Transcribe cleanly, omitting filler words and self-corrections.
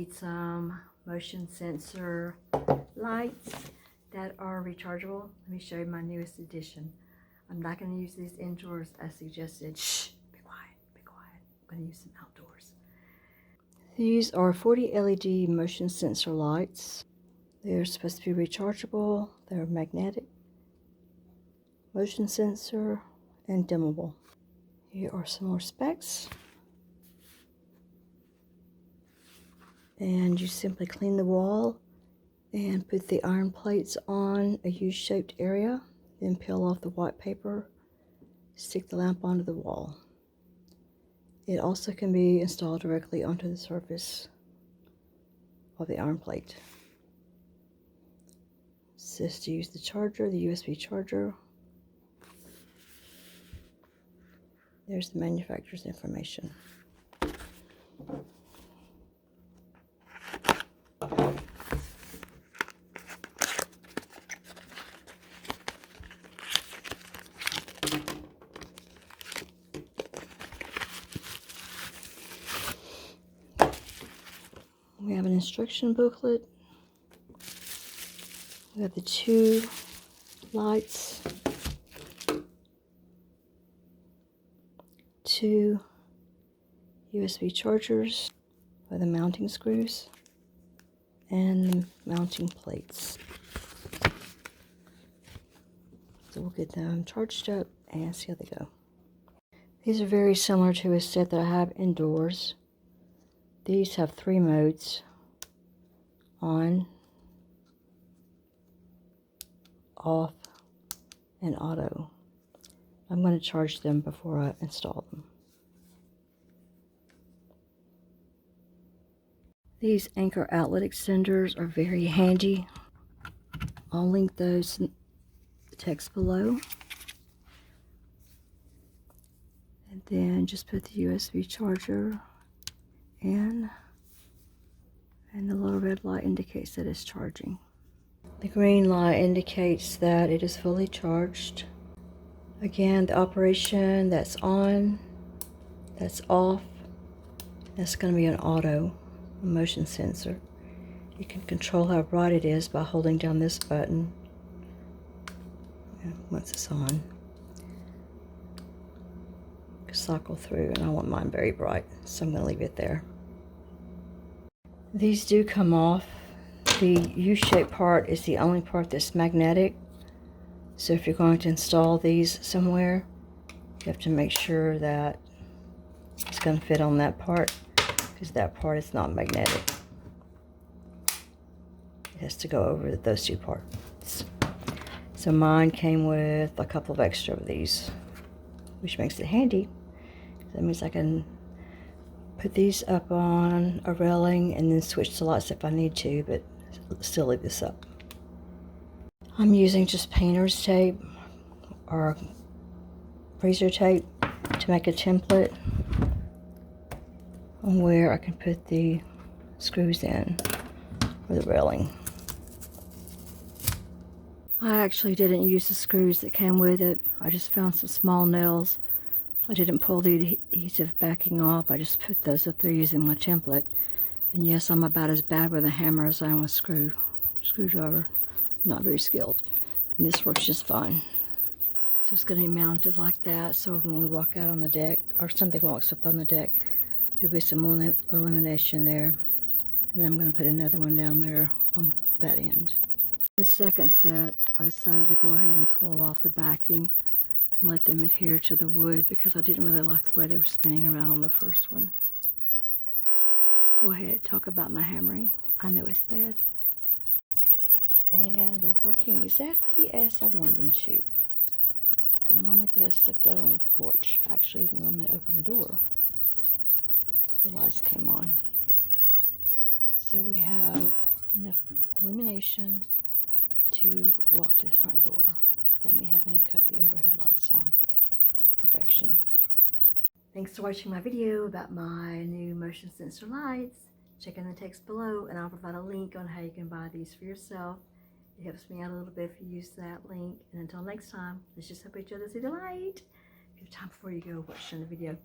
need some motion sensor lights that are rechargeable. Let me show you my newest addition. I'm not going to use these indoors as suggested. Shh, be quiet, be quiet. I'm going to use them outdoors. These are 40 LED motion sensor lights. They're supposed to be rechargeable. They're magnetic, motion sensor, and dimmable. Here are some more specs. And you simply clean the wall and put the iron plates on a U-shaped area, then peel off the white paper, stick the lamp onto the wall. It also can be installed directly onto the surface of the iron plate. It says to use the charger, the USB charger. There's the manufacturer's information. We have an instruction booklet. We have the 2 lights, 2 USB chargers with the mounting screws and the mounting plates. So we'll get them charged up and see how they go. These are very similar to a set that I have indoors. These have 3 modes: on, off, and auto. I'm going to charge them before I install them. These anchor outlet extenders are very handy. I'll link those in the text below. And then just put the USB charger in, and the little red light indicates that it's charging. The green light indicates that it is fully charged. Again, the operation: that's on, that's off, that's going to be an auto, a motion sensor. You can control how bright it is by holding down this button. And once it's on, cycle through, and I want mine very bright, so I'm going to leave it there. These do come off. The U-shaped part is the only part that's magnetic, so if you're going to install these somewhere, you have to make sure that it's going to fit on that part, because that part is not magnetic. It has to go over those 2 parts. So mine came with a couple of extra of these, which makes it handy. That means I can put these up on a railing and then switch the lights if I need to, but still leave this up. I'm using just painter's tape or freezer tape to make a template on where I can put the screws in for the railing. I actually didn't use the screws that came with it. I just found some small nails. I didn't pull the adhesive backing off. I just put those up there using my template. And yes, I'm about as bad with a hammer as I am with screwdriver. I'm not very skilled. And this works just fine. So it's going to be mounted like that, so when we walk out on the deck, or something walks up on the deck, there'll be some illumination there. And then I'm going to put another one down there on that end. The second set, I decided to go ahead and pull off the backing and let them adhere to the wood, because I didn't really like the way they were spinning around on the first one. Go ahead, talk about my hammering. I know it's bad. And they're working exactly as I wanted them to. The moment that I stepped out on the porch, actually the moment I opened the door, the lights came on. So we have enough illumination to walk to the front door without me having to cut the overhead lights on. Perfection. Thanks for watching my video about my new motion sensor lights. Check in the text below and I'll provide a link on how you can buy these for yourself. It helps me out a little bit if you use that link. And until next time, let's just help each other see the light. If you have time before you go, watch the video.